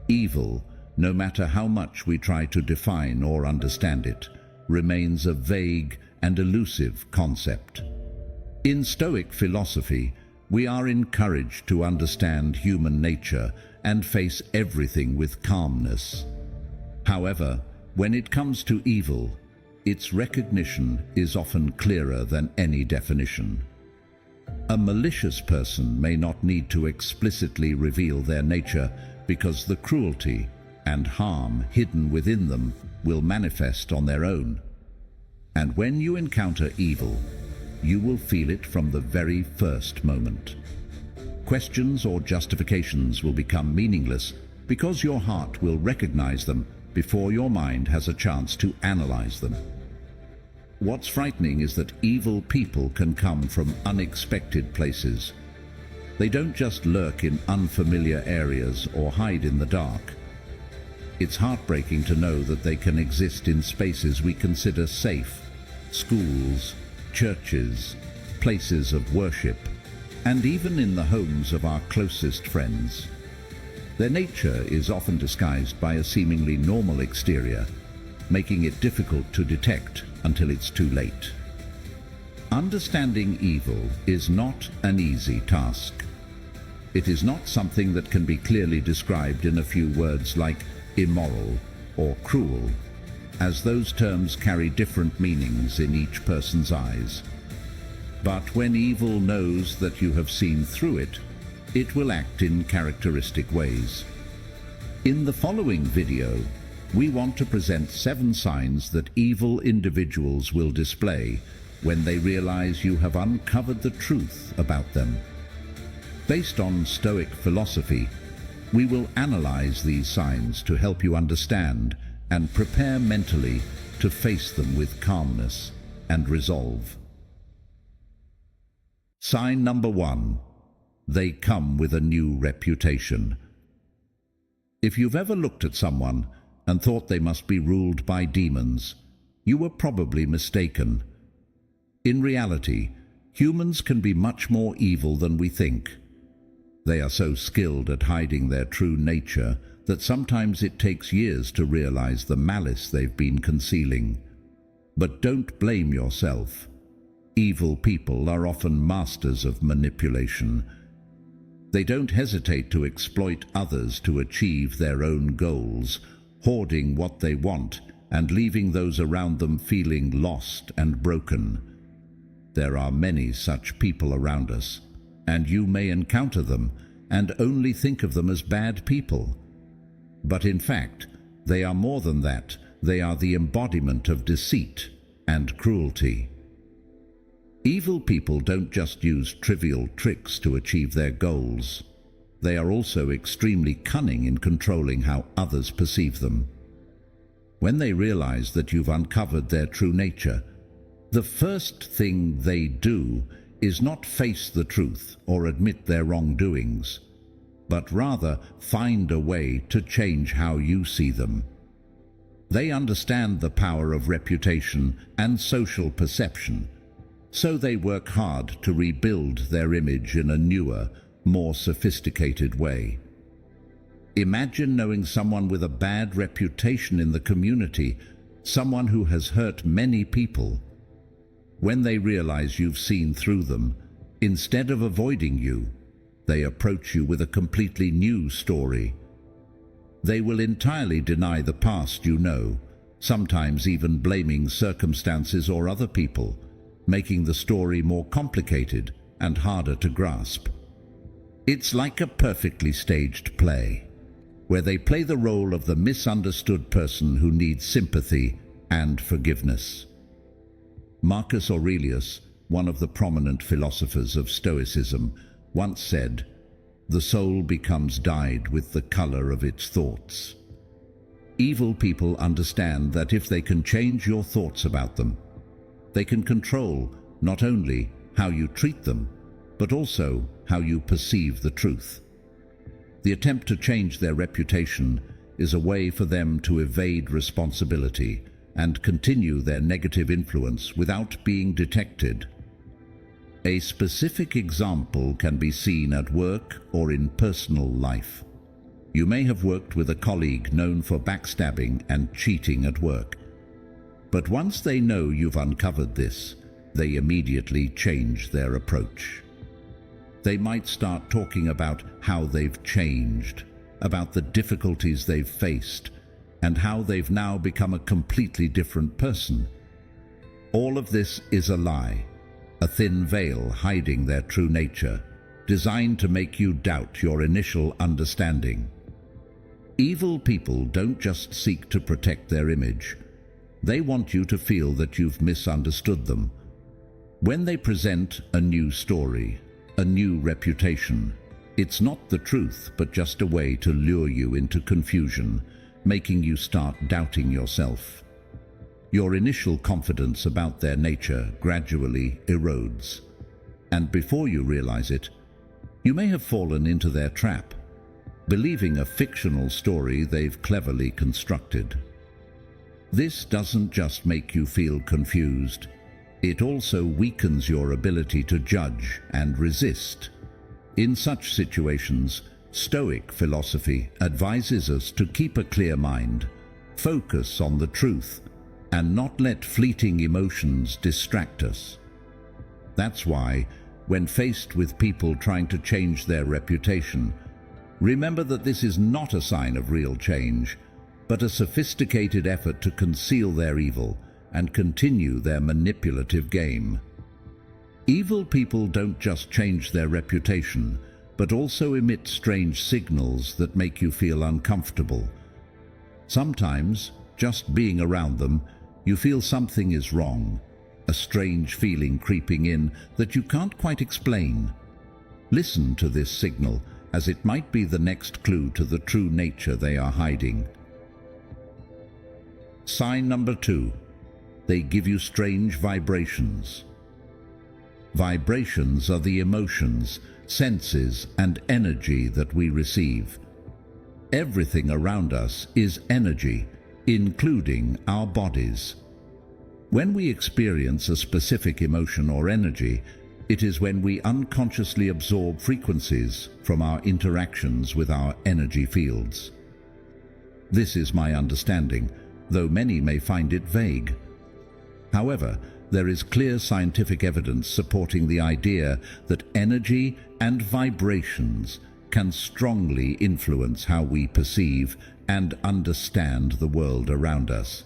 Evil, no matter how much we try to define or understand it, remains a vague and elusive concept. In Stoic philosophy, we are encouraged to understand human nature and face everything with calmness. However, when it comes to evil, its recognition is often clearer than any definition. A malicious person may not need to explicitly reveal their nature because the cruelty and harm hidden within them will manifest on their own. And when you encounter evil, you will feel it from the very first moment. Questions or justifications will become meaningless because your heart will recognize them before your mind has a chance to analyze them. What's frightening is that evil people can come from unexpected places. They don't just lurk in unfamiliar areas or hide in the dark. It's heartbreaking to know that they can exist in spaces we consider safe: schools, churches, places of worship, and even in the homes of our closest friends. Their nature is often disguised by a seemingly normal exterior, making it difficult to detect until it's too late. Understanding evil is not an easy task. It is not something that can be clearly described in a few words like immoral or cruel, as those terms carry different meanings in each person's eyes. But when evil knows that you have seen through it, it will act in characteristic ways. In the following video, we want to present 7 signs that evil individuals will display when they realize you have uncovered the truth about them. Based on Stoic philosophy, we will analyze these signs to help you understand and prepare mentally to face them with calmness and resolve. Sign number 1. They come with a new reputation. If you've ever looked at someone and thought they must be ruled by demons, you were probably mistaken. In reality, humans can be much more evil than we think. They are so skilled at hiding their true nature that sometimes it takes years to realize the malice they've been concealing. But don't blame yourself. Evil people are often masters of manipulation. They don't hesitate to exploit others to achieve their own goals, hoarding what they want and leaving those around them feeling lost and broken. There are many such people around us, and you may encounter them and only think of them as bad people. But in fact, they are more than that. They are the embodiment of deceit and cruelty. Evil people don't just use trivial tricks to achieve their goals. They are also extremely cunning in controlling how others perceive them. When they realize that you've uncovered their true nature, the first thing they do is not face the truth or admit their wrongdoings, but rather find a way to change how you see them. They understand the power of reputation and social perception, so they work hard to rebuild their image in a newer, more sophisticated way. Imagine knowing someone with a bad reputation in the community, someone who has hurt many people. When they realize you've seen through them, instead of avoiding you, they approach you with a completely new story. They will entirely deny the past you know, sometimes even blaming circumstances or other people, making the story more complicated and harder to grasp. It's like a perfectly staged play, where they play the role of the misunderstood person who needs sympathy and forgiveness. Marcus Aurelius, one of the prominent philosophers of Stoicism, once said, "The soul becomes dyed with the color of its thoughts." Evil people understand that if they can change your thoughts about them, they can control not only how you treat them, but also how you perceive the truth. The attempt to change their reputation is a way for them to evade responsibility and continue their negative influence without being detected. A specific example can be seen at work or in personal life. You may have worked with a colleague known for backstabbing and cheating at work. But once they know you've uncovered this, they immediately change their approach. They might start talking about how they've changed, about the difficulties they've faced, and how they've now become a completely different person. All of this is a lie, a thin veil hiding their true nature, designed to make you doubt your initial understanding. Evil people don't just seek to protect their image. They want you to feel that you've misunderstood them. When they present a new story, a new reputation, it's not the truth, but just a way to lure you into confusion, making you start doubting yourself. Your initial confidence about their nature gradually erodes, and before you realize it, you may have fallen into their trap, believing a fictional story they've cleverly constructed. This doesn't just make you feel confused, it also weakens your ability to judge and resist. In such situations, Stoic philosophy advises us to keep a clear mind, focus on the truth, and not let fleeting emotions distract us. That's why, when faced with people trying to change their reputation, remember that this is not a sign of real change, but a sophisticated effort to conceal their evil and continue their manipulative game. Evil people don't just change their reputation, but also emit strange signals that make you feel uncomfortable. Sometimes, just being around them, you feel something is wrong, a strange feeling creeping in that you can't quite explain. Listen to this signal, as it might be the next clue to the true nature they are hiding. Sign number 2. They give you strange vibrations. Vibrations are the emotions, senses, and energy that we receive. Everything around us is energy, including our bodies. When we experience a specific emotion or energy, it is when we unconsciously absorb frequencies from our interactions with our energy fields. This is my understanding, though many may find it vague. However, there is clear scientific evidence supporting the idea that energy and vibrations can strongly influence how we perceive and understand the world around us.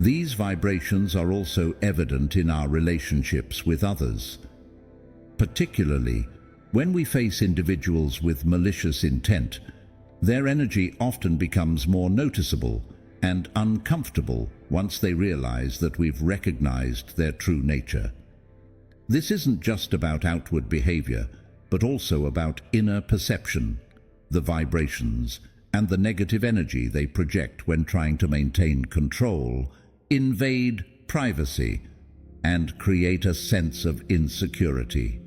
These vibrations are also evident in our relationships with others. Particularly, when we face individuals with malicious intent, their energy often becomes more noticeable and uncomfortable once they realize that we've recognized their true nature. This isn't just about outward behavior, but also about inner perception, the vibrations, and the negative energy they project when trying to maintain control, invade privacy, and create a sense of insecurity.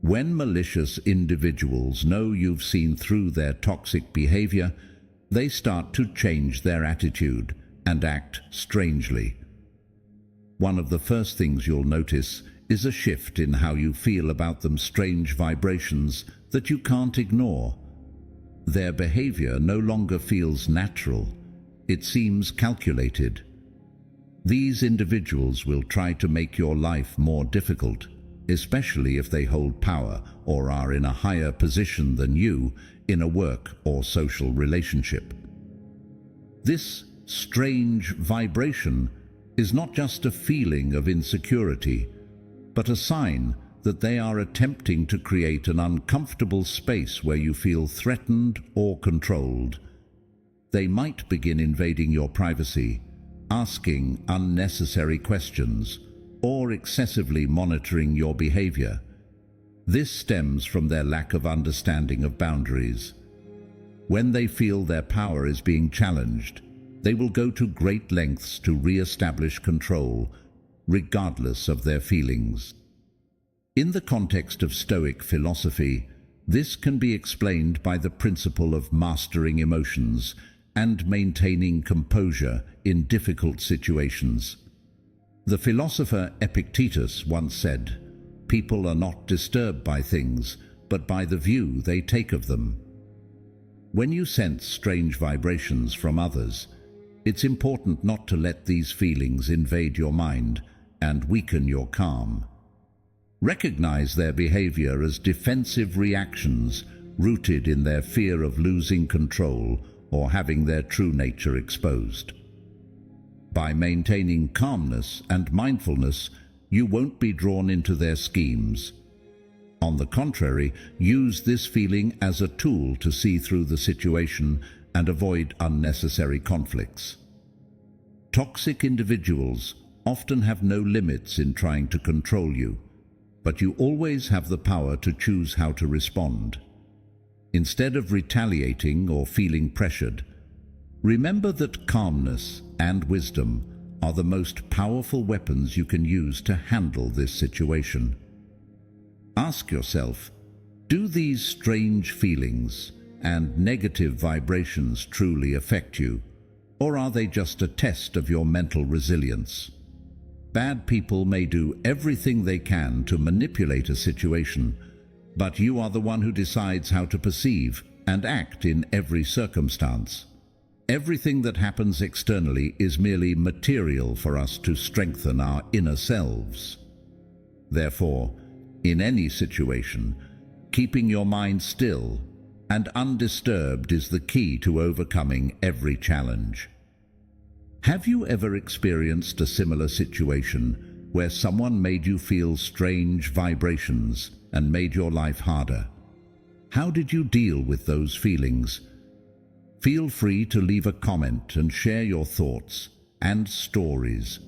When malicious individuals know you've seen through their toxic behavior, they start to change their attitude and act strangely. One of the first things you'll notice is a shift in how you feel about them, strange vibrations that you can't ignore. Their behavior no longer feels natural. It seems calculated. These individuals will try to make your life more difficult, especially if they hold power or are in a higher position than you in a work or social relationship. This strange vibration is not just a feeling of insecurity, but a sign that they are attempting to create an uncomfortable space where you feel threatened or controlled. They might begin invading your privacy, asking unnecessary questions, or excessively monitoring your behavior. This stems from their lack of understanding of boundaries. When they feel their power is being challenged, they will go to great lengths to re-establish control, regardless of their feelings. In the context of Stoic philosophy, this can be explained by the principle of mastering emotions and maintaining composure in difficult situations. The philosopher Epictetus once said, "People are not disturbed by things, but by the view they take of them." When you sense strange vibrations from others, it's important not to let these feelings invade your mind and weaken your calm. Recognize their behavior as defensive reactions rooted in their fear of losing control or having their true nature exposed. By maintaining calmness and mindfulness, you won't be drawn into their schemes. On the contrary, use this feeling as a tool to see through the situation and avoid unnecessary conflicts. Toxic individuals often have no limits in trying to control you, but you always have the power to choose how to respond. Instead of retaliating or feeling pressured, remember that calmness and wisdom are the most powerful weapons you can use to handle this situation. Ask yourself, do these strange feelings and negative vibrations truly affect you, or are they just a test of your mental resilience? Bad people may do everything they can to manipulate a situation, but you are the one who decides how to perceive and act in every circumstance. Everything that happens externally is merely material for us to strengthen our inner selves. Therefore, in any situation, keeping your mind still and undisturbed is the key to overcoming every challenge. Have you ever experienced a similar situation where someone made you feel strange vibrations and made your life harder? How did you deal with those feelings? Feel free to leave a comment and share your thoughts and stories.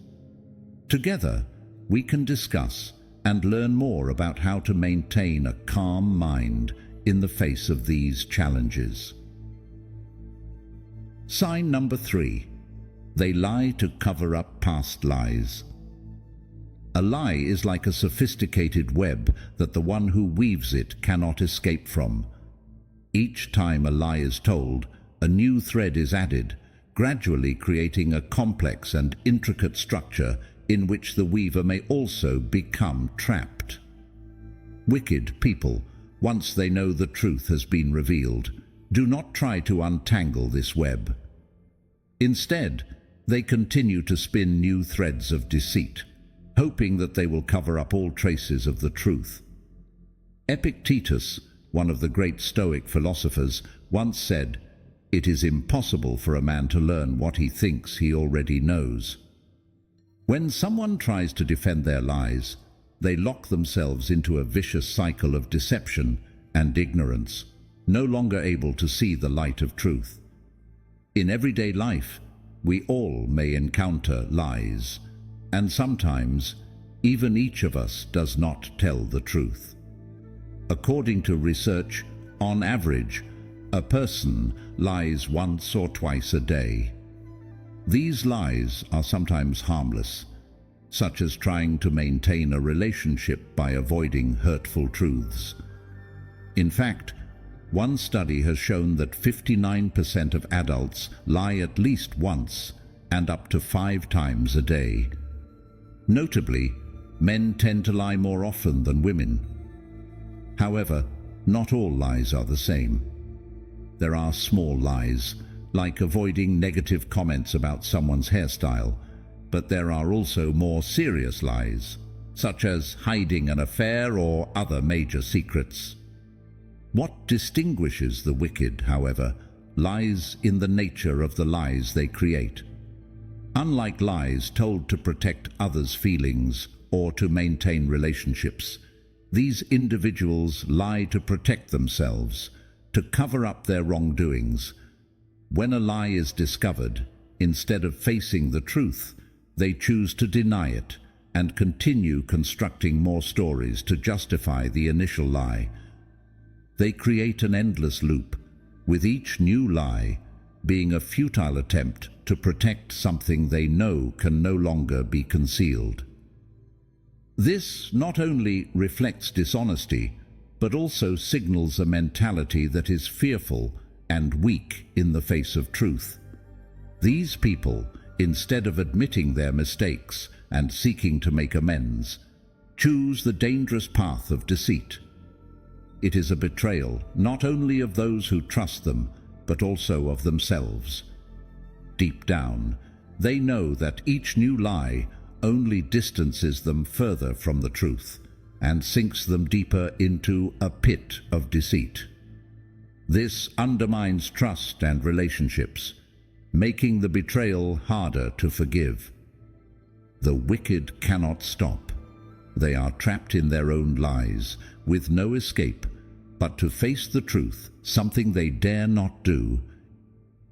Together, we can discuss and learn more about how to maintain a calm mind in the face of these challenges. Sign number 3. They lie to cover up past lies. A lie is like a sophisticated web that the one who weaves it cannot escape from. Each time a lie is told, a new thread is added, gradually creating a complex and intricate structure in which the weaver may also become trapped. Wicked people, once they know the truth has been revealed, do not try to untangle this web. Instead, they continue to spin new threads of deceit, hoping that they will cover up all traces of the truth. Epictetus, one of the great Stoic philosophers, once said, "It is impossible for a man to learn what he thinks he already knows." When someone tries to defend their lies, they lock themselves into a vicious cycle of deception and ignorance, no longer able to see the light of truth. In everyday life, we all may encounter lies, and sometimes even each of us does not tell the truth. According to research, on average, a person lies once or twice a day. These lies are sometimes harmless, such as trying to maintain a relationship by avoiding hurtful truths. In fact, one study has shown that 59% of adults lie at least once and up to 5 times a day. Notably, men tend to lie more often than women. However, not all lies are the same. There are small lies, like avoiding negative comments about someone's hairstyle, but there are also more serious lies, such as hiding an affair or other major secrets. What distinguishes the wicked, however, lies in the nature of the lies they create. Unlike lies told to protect others' feelings or to maintain relationships, these individuals lie to protect themselves, to cover up their wrongdoings. When a lie is discovered, instead of facing the truth, they choose to deny it and continue constructing more stories to justify the initial lie. They create an endless loop, with each new lie being a futile attempt to protect something they know can no longer be concealed. This not only reflects dishonesty, but also signals a mentality that is fearful and weak in the face of truth. These people, instead of admitting their mistakes and seeking to make amends, choose the dangerous path of deceit. It is a betrayal not only of those who trust them, but also of themselves. Deep down, they know that each new lie only distances them further from the truth and sinks them deeper into a pit of deceit. This undermines trust and relationships, making the betrayal harder to forgive. The wicked cannot stop. They are trapped in their own lies, with no escape but to face the truth, something they dare not do.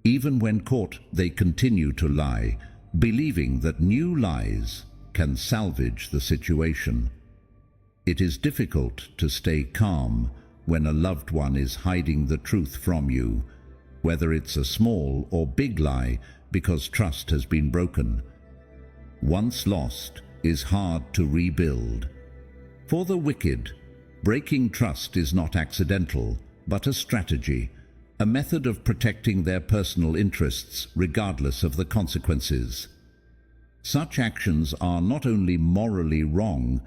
Even when caught, they continue to lie, believing that new lies can salvage the situation. It is difficult to stay calm when a loved one is hiding the truth from you, whether it's a small or big lie, because trust has been broken. Once lost is hard to rebuild. For the wicked, breaking trust is not accidental, but a strategy, a method of protecting their personal interests regardless of the consequences. Such actions are not only morally wrong,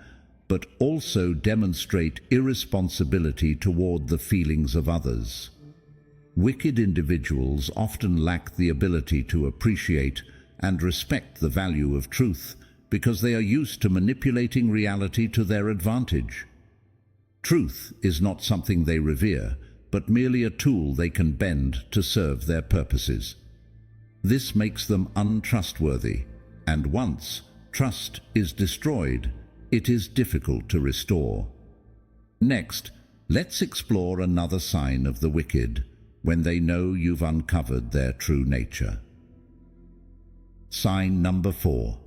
but also demonstrate irresponsibility toward the feelings of others. Wicked individuals often lack the ability to appreciate and respect the value of truth because they are used to manipulating reality to their advantage. Truth is not something they revere, but merely a tool they can bend to serve their purposes. This makes them untrustworthy, and once trust is destroyed, it is difficult to restore. Next, let's explore another sign of the wicked when they know you've uncovered their true nature. Sign number 4.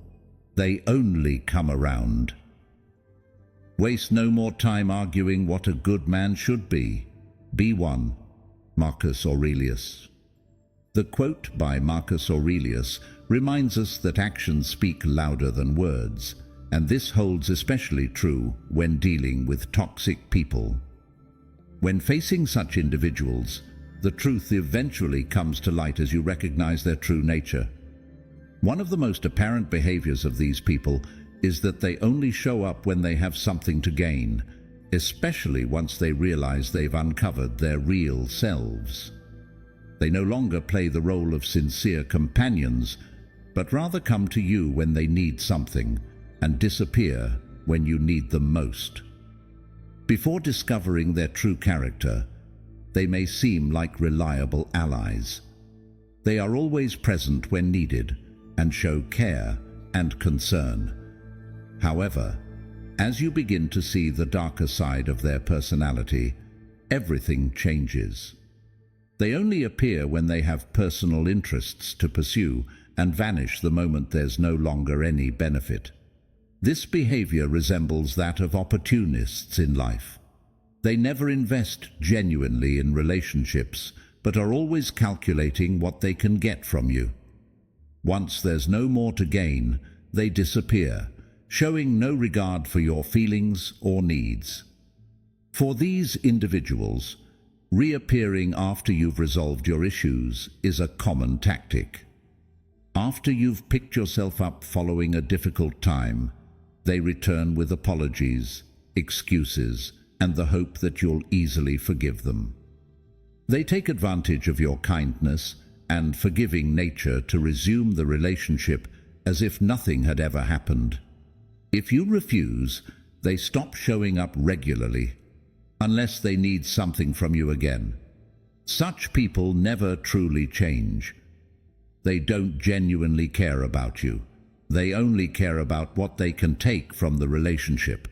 They only come around. Waste no more time arguing what a good man should be. Be one. Marcus Aurelius. The quote by Marcus Aurelius reminds us that actions speak louder than words, and this holds especially true when dealing with toxic people. When facing such individuals, the truth eventually comes to light as you recognize their true nature. One of the most apparent behaviors of these people is that they only show up when they have something to gain, especially once they realize they've uncovered their real selves. They no longer play the role of sincere companions, but rather come to you when they need something and disappear when you need them most. Before discovering their true character, they may seem like reliable allies. They are always present when needed and show care and concern. However, as you begin to see the darker side of their personality, everything changes. They only appear when they have personal interests to pursue and vanish the moment there's no longer any benefit. This behavior resembles that of opportunists in life. They never invest genuinely in relationships, but are always calculating what they can get from you. Once there's no more to gain, they disappear, showing no regard for your feelings or needs. For these individuals, reappearing after you've resolved your issues is a common tactic. After you've picked yourself up following a difficult time, they return with apologies, excuses, and the hope that you'll easily forgive them. They take advantage of your kindness and forgiving nature to resume the relationship as if nothing had ever happened. If you refuse, they stop showing up regularly, unless they need something from you again. Such people never truly change. They don't genuinely care about you. They only care about what they can take from the relationship.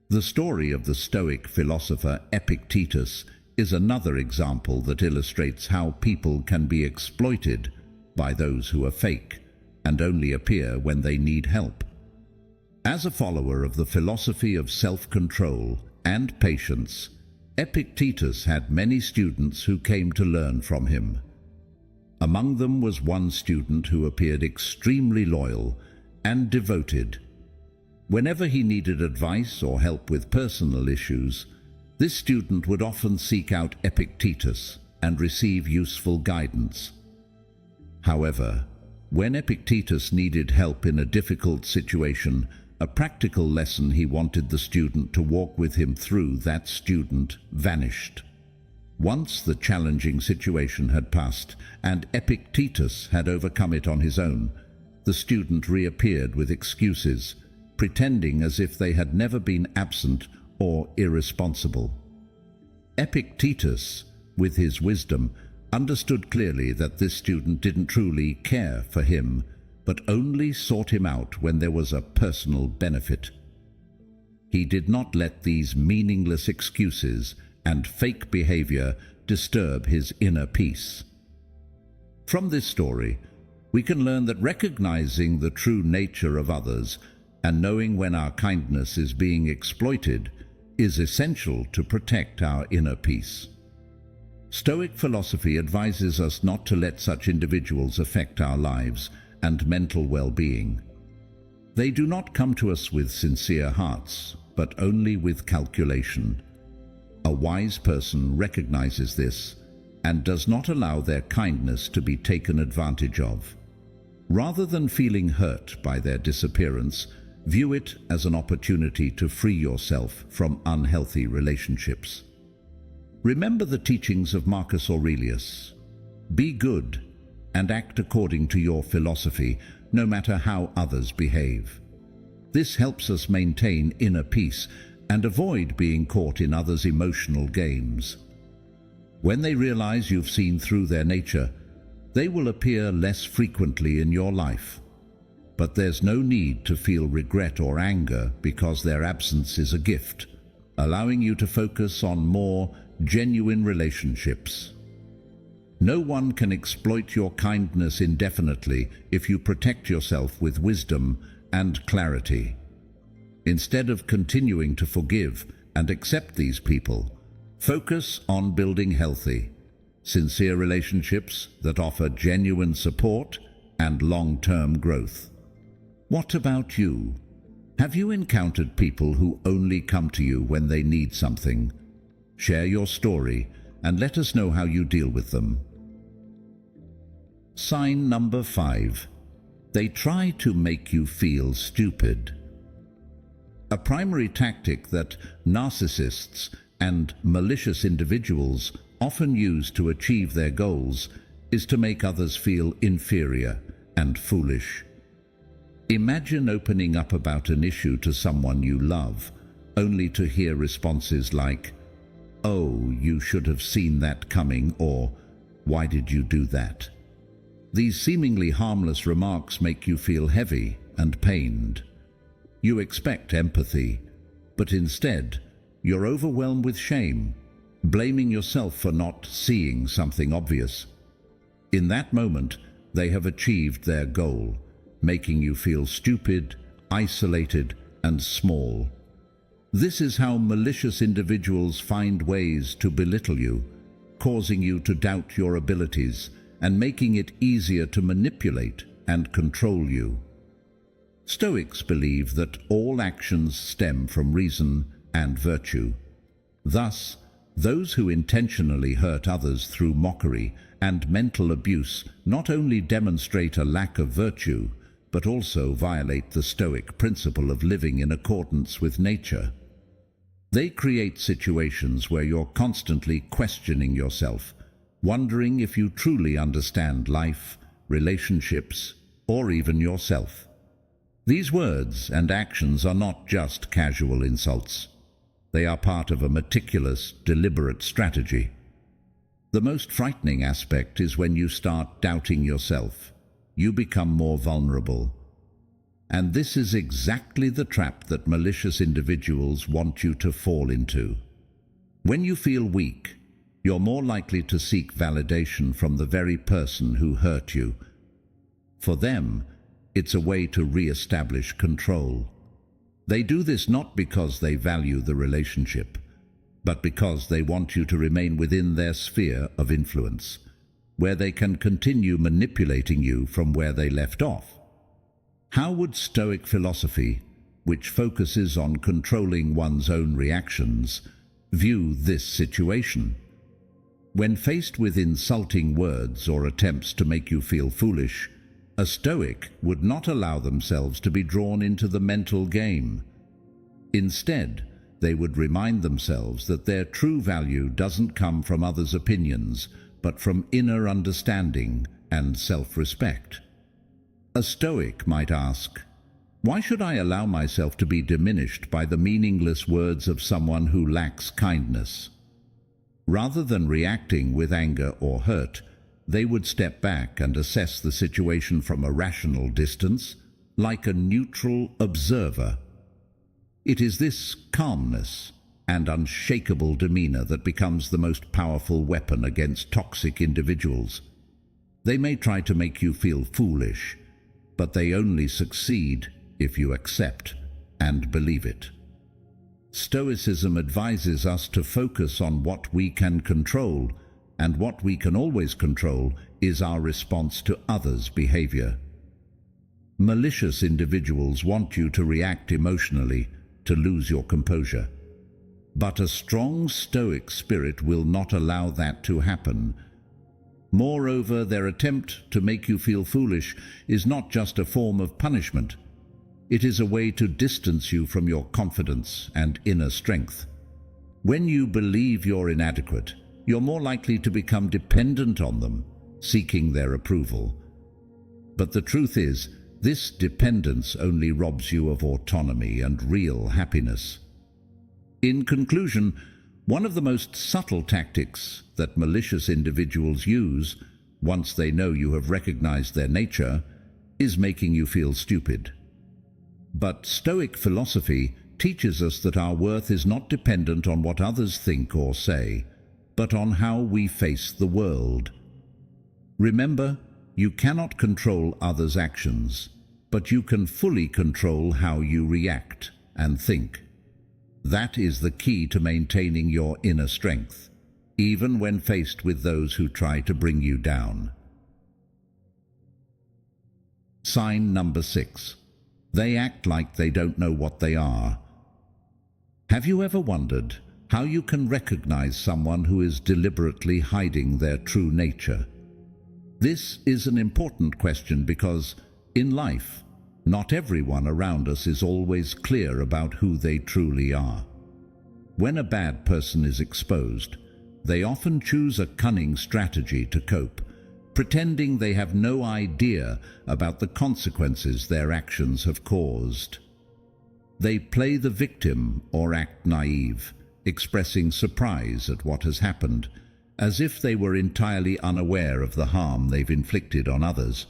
The story of the Stoic philosopher Epictetus is another example that illustrates how people can be exploited by those who are fake and only appear when they need help. As a follower of the philosophy of self-control and patience, Epictetus had many students who came to learn from him. Among them was one student who appeared extremely loyal and devoted. Whenever he needed advice or help with personal issues, this student would often seek out Epictetus and receive useful guidance. However, when Epictetus needed help in a difficult situation, a practical lesson he wanted the student to walk with him through, that student vanished. Once the challenging situation had passed and Epictetus had overcome it on his own, the student reappeared with excuses, pretending as if they had never been absent or irresponsible. Epictetus, with his wisdom, understood clearly that this student didn't truly care for him, but only sought him out when there was a personal benefit. He did not let these meaningless excuses and fake behavior disturb his inner peace. From this story, we can learn that recognizing the true nature of others and knowing when our kindness is being exploited is essential to protect our inner peace. Stoic philosophy advises us not to let such individuals affect our lives and mental well-being. They do not come to us with sincere hearts, but only with calculation. A wise person recognizes this and does not allow their kindness to be taken advantage of. Rather than feeling hurt by their disappearance, view it as an opportunity to free yourself from unhealthy relationships. Remember the teachings of Marcus Aurelius. Be good and act according to your philosophy, no matter how others behave. This helps us maintain inner peace and avoid being caught in others' emotional games. When they realize you've seen through their nature, they will appear less frequently in your life. But there's no need to feel regret or anger because their absence is a gift, allowing you to focus on more genuine relationships. No one can exploit your kindness indefinitely if you protect yourself with wisdom and clarity. Instead of continuing to forgive and accept these people, focus on building healthy, sincere relationships that offer genuine support and long-term growth. What about you? Have you encountered people who only come to you when they need something? Share your story and let us know how you deal with them. Sign number 5. They try to make you feel stupid. A primary tactic that narcissists and malicious individuals often use to achieve their goals is to make others feel inferior and foolish. Imagine opening up about an issue to someone you love, only to hear responses like, "Oh, you should have seen that coming," or "Why did you do that?" These seemingly harmless remarks make you feel heavy and pained. You expect empathy, but instead, you're overwhelmed with shame, blaming yourself for not seeing something obvious. In that moment, they have achieved their goal, making you feel stupid, isolated, and small. This is how malicious individuals find ways to belittle you, causing you to doubt your abilities and making it easier to manipulate and control you. Stoics believe that all actions stem from reason and virtue. Thus, those who intentionally hurt others through mockery and mental abuse not only demonstrate a lack of virtue, but also violate the Stoic principle of living in accordance with nature. They create situations where you're constantly questioning yourself, wondering if you truly understand life, relationships, or even yourself. These words and actions are not just casual insults. They are part of a meticulous, deliberate strategy. The most frightening aspect is when you start doubting yourself. You become more vulnerable. And this is exactly the trap that malicious individuals want you to fall into. When you feel weak, you're more likely to seek validation from the very person who hurt you. For them, it's a way to re-establish control. They do this not because they value the relationship, but because they want you to remain within their sphere of influence, where they can continue manipulating you from where they left off. How would Stoic philosophy, which focuses on controlling one's own reactions, view this situation? When faced with insulting words or attempts to make you feel foolish, a Stoic would not allow themselves to be drawn into the mental game. Instead, they would remind themselves that their true value doesn't come from others' opinions, but from inner understanding and self-respect. A Stoic might ask, "Why should I allow myself to be diminished by the meaningless words of someone who lacks kindness?" Rather than reacting with anger or hurt, they would step back and assess the situation from a rational distance, like a neutral observer. It is this calmness and unshakable demeanor that becomes the most powerful weapon against toxic individuals. They may try to make you feel foolish, but they only succeed if you accept and believe it. Stoicism advises us to focus on what we can control, and what we can always control is our response to others' behavior. Malicious individuals want you to react emotionally, to lose your composure. But a strong Stoic spirit will not allow that to happen. Moreover, their attempt to make you feel foolish is not just a form of punishment. It is a way to distance you from your confidence and inner strength. When you believe you're inadequate, you're more likely to become dependent on them, seeking their approval. But the truth is, this dependence only robs you of autonomy and real happiness. In conclusion, one of the most subtle tactics that malicious individuals use, once they know you have recognized their nature, is making you feel stupid. But Stoic philosophy teaches us that our worth is not dependent on what others think or say, but on how we face the world. Remember, you cannot control others' actions, but you can fully control how you react and think. That is the key to maintaining your inner strength, even when faced with those who try to bring you down. Sign number 6. They act like they don't know what they are. Have you ever wondered how you can recognize someone who is deliberately hiding their true nature? This is an important question because, in life, not everyone around us is always clear about who they truly are. When a bad person is exposed, they often choose a cunning strategy to cope, pretending they have no idea about the consequences their actions have caused. They play the victim or act naive, expressing surprise at what has happened, as if they were entirely unaware of the harm they've inflicted on others.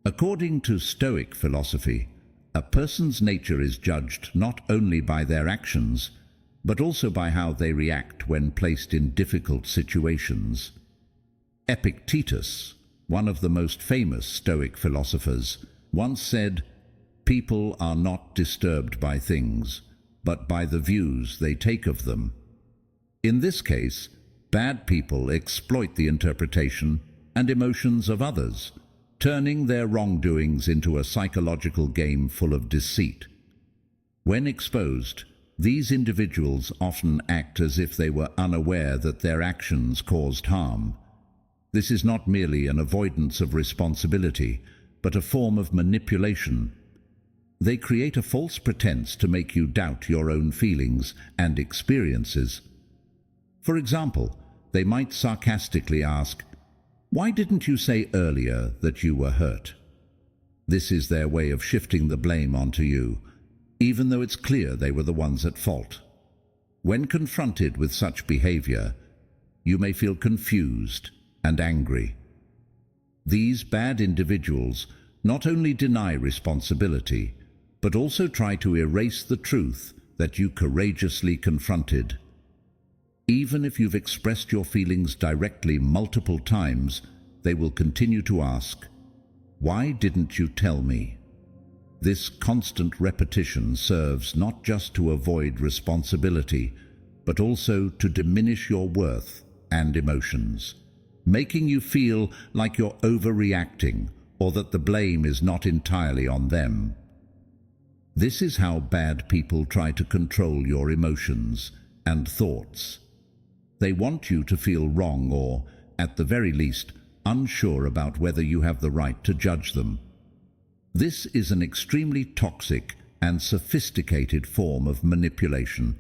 According to Stoic philosophy, a person's nature is judged not only by their actions, but also by how they react when placed in difficult situations. Epictetus, one of the most famous Stoic philosophers, once said, "People are not disturbed by things, but by the views they take of them." In this case, bad people exploit the interpretation and emotions of others, turning their wrongdoings into a psychological game full of deceit. When exposed, these individuals often act as if they were unaware that their actions caused harm. This is not merely an avoidance of responsibility, but a form of manipulation. They create a false pretense to make you doubt your own feelings and experiences. For example, they might sarcastically ask, "Why didn't you say earlier that you were hurt?" This is their way of shifting the blame onto you, even though it's clear they were the ones at fault. When confronted with such behavior, you may feel confused and angry. These bad individuals not only deny responsibility, but also try to erase the truth that you courageously confronted. Even if you've expressed your feelings directly multiple times, they will continue to ask, "Why didn't you tell me?" This constant repetition serves not just to avoid responsibility, but also to diminish your worth and emotions, making you feel like you're overreacting or that the blame is not entirely on them. This is how bad people try to control your emotions and thoughts. They want you to feel wrong or, at the very least, unsure about whether you have the right to judge them. This is an extremely toxic and sophisticated form of manipulation,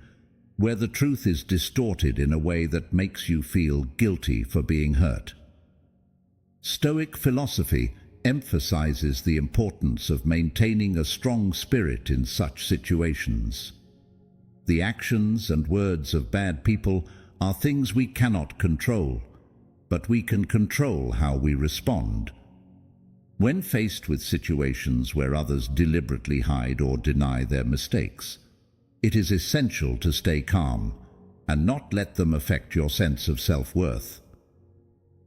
where the truth is distorted in a way that makes you feel guilty for being hurt. Stoic philosophy emphasizes the importance of maintaining a strong spirit in such situations. The actions and words of bad people are things we cannot control, but we can control how we respond. When faced with situations where others deliberately hide or deny their mistakes, it is essential to stay calm and not let them affect your sense of self-worth.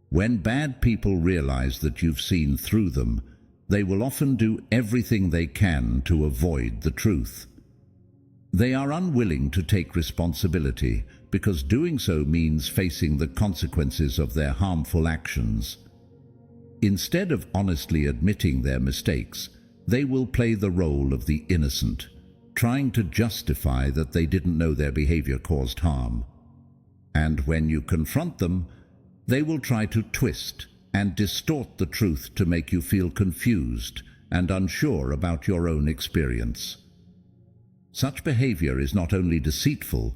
When bad people realize that you've seen through them, they will often do everything they can to avoid the truth. They are unwilling to take responsibility because doing so means facing the consequences of their harmful actions. Instead of honestly admitting their mistakes, they will play the role of the innocent, trying to justify that they didn't know their behavior caused harm. And when you confront them, they will try to twist and distort the truth to make you feel confused and unsure about your own experience. Such behavior is not only deceitful,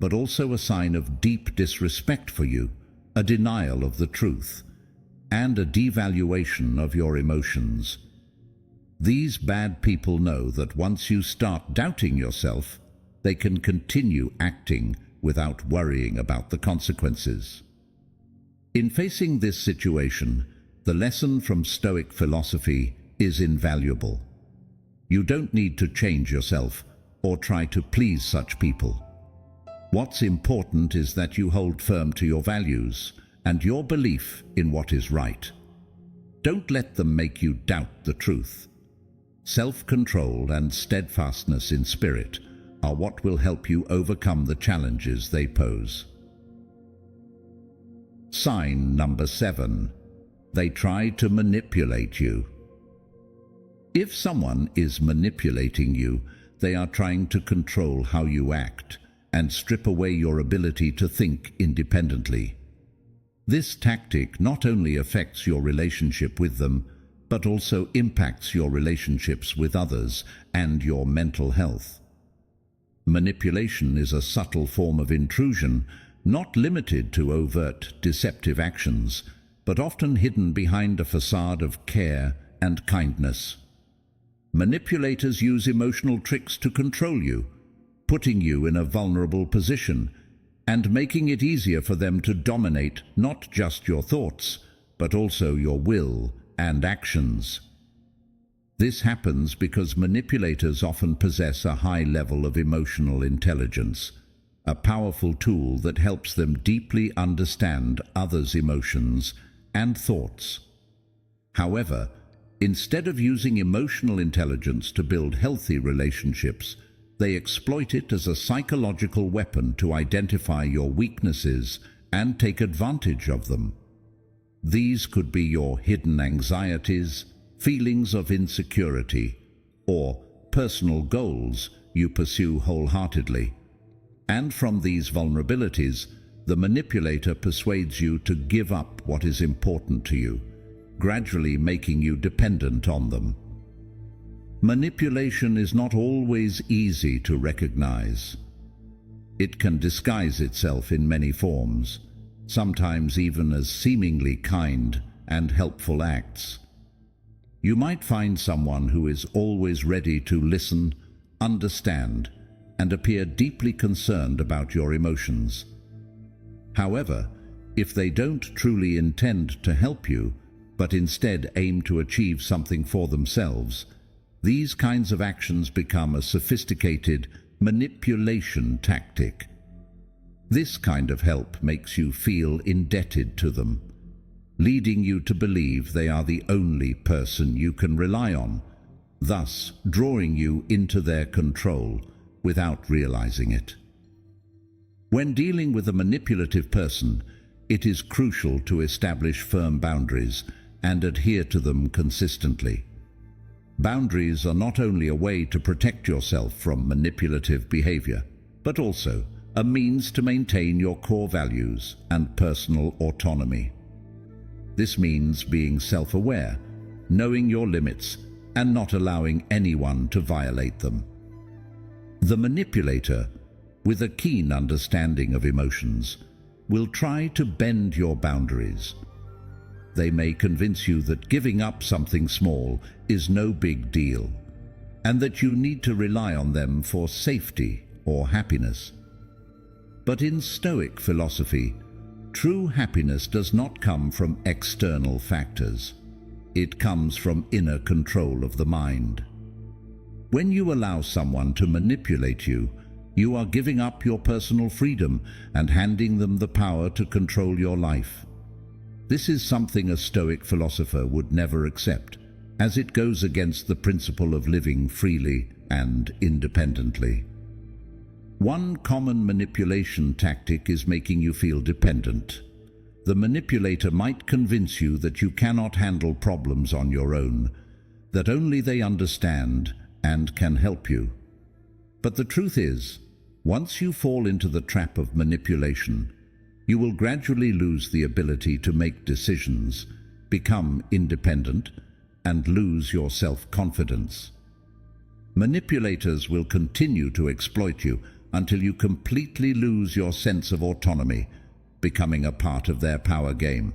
but also a sign of deep disrespect for you, a denial of the truth, and a devaluation of your emotions. These bad people know that once you start doubting yourself, they can continue acting without worrying about the consequences. In facing this situation, the lesson from Stoic philosophy is invaluable. You don't need to change yourself or try to please such people. What's important is that you hold firm to your values and your belief in what is right. Don't let them make you doubt the truth. Self-control and steadfastness in spirit are what will help you overcome the challenges they pose. Sign number 7. They try to manipulate you. If someone is manipulating you, they are trying to control how you act and strip away your ability to think independently. This tactic not only affects your relationship with them, but also impacts your relationships with others and your mental health. Manipulation is a subtle form of intrusion, not limited to overt deceptive actions, but often hidden behind a facade of care and kindness. Manipulators use emotional tricks to control you, putting you in a vulnerable position and making it easier for them to dominate not just your thoughts, but also your will and actions. This happens because manipulators often possess a high level of emotional intelligence, a powerful tool that helps them deeply understand others' emotions and thoughts. However, instead of using emotional intelligence to build healthy relationships, they exploit it as a psychological weapon to identify your weaknesses and take advantage of them. These could be your hidden anxieties, feelings of insecurity, or personal goals you pursue wholeheartedly. And from these vulnerabilities, the manipulator persuades you to give up what is important to you, gradually making you dependent on them. Manipulation is not always easy to recognize. It can disguise itself in many forms, sometimes even as seemingly kind and helpful acts. You might find someone who is always ready to listen, understand, and appear deeply concerned about your emotions. However, if they don't truly intend to help you, but instead aim to achieve something for themselves, these kinds of actions become a sophisticated manipulation tactic. This kind of help makes you feel indebted to them, leading you to believe they are the only person you can rely on, thus drawing you into their control without realizing it. When dealing with a manipulative person, it is crucial to establish firm boundaries and adhere to them consistently. Boundaries are not only a way to protect yourself from manipulative behavior, but also a means to maintain your core values and personal autonomy. This means being self-aware, knowing your limits, and not allowing anyone to violate them. The manipulator, with a keen understanding of emotions, will try to bend your boundaries. They may convince you that giving up something small is no big deal, and that you need to rely on them for safety or happiness. But in Stoic philosophy, true happiness does not come from external factors. It comes from inner control of the mind. When you allow someone to manipulate you, you are giving up your personal freedom and handing them the power to control your life. This is something a Stoic philosopher would never accept, as it goes against the principle of living freely and independently. One common manipulation tactic is making you feel dependent. The manipulator might convince you that you cannot handle problems on your own, that only they understand and can help you. But the truth is, once you fall into the trap of manipulation, you will gradually lose the ability to make decisions, become independent, and lose your self-confidence. Manipulators will continue to exploit you until you completely lose your sense of autonomy, becoming a part of their power game.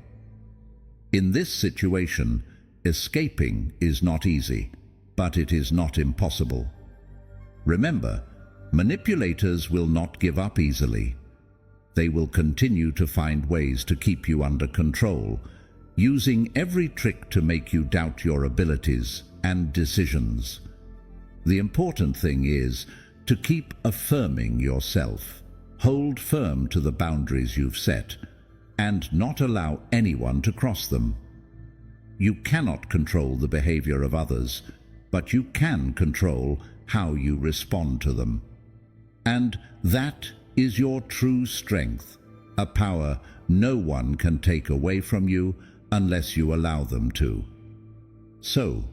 In this situation, escaping is not easy, but it is not impossible. Remember, manipulators will not give up easily. They will continue to find ways to keep you under control, using every trick to make you doubt your abilities and decisions. The important thing is to keep affirming yourself, hold firm to the boundaries you've set, and not allow anyone to cross them. You cannot control the behavior of others, but you can control how you respond to them. And that is your true strength, a power no one can take away from you unless you allow them to. So,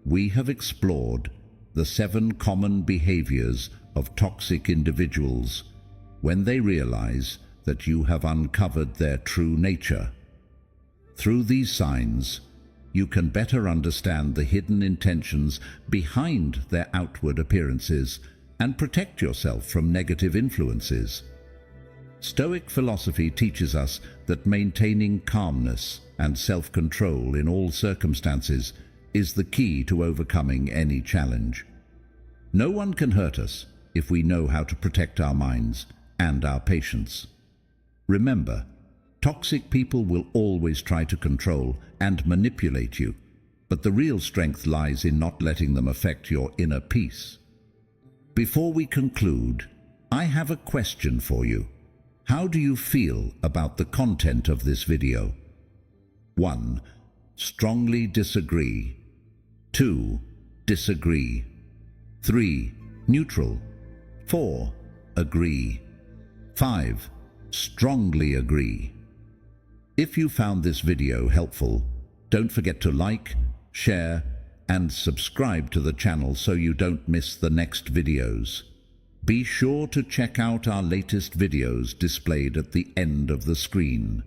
we have explored the 7 common behaviors of toxic individuals when they realize that you have uncovered their true nature. Through these signs, you can better understand the hidden intentions behind their outward appearances and protect yourself from negative influences. Stoic philosophy teaches us that maintaining calmness and self-control in all circumstances is the key to overcoming any challenge. No one can hurt us if we know how to protect our minds and our patience. Remember, toxic people will always try to control and manipulate you, but the real strength lies in not letting them affect your inner peace. Before we conclude, I have a question for you. How do you feel about the content of this video? 1. Strongly disagree. 2. Disagree. 3. Neutral. 4. Agree. 5. Strongly agree. If you found this video helpful, don't forget to like, share, and subscribe to the channel so you don't miss the next videos. Be sure to check out our latest videos displayed at the end of the screen.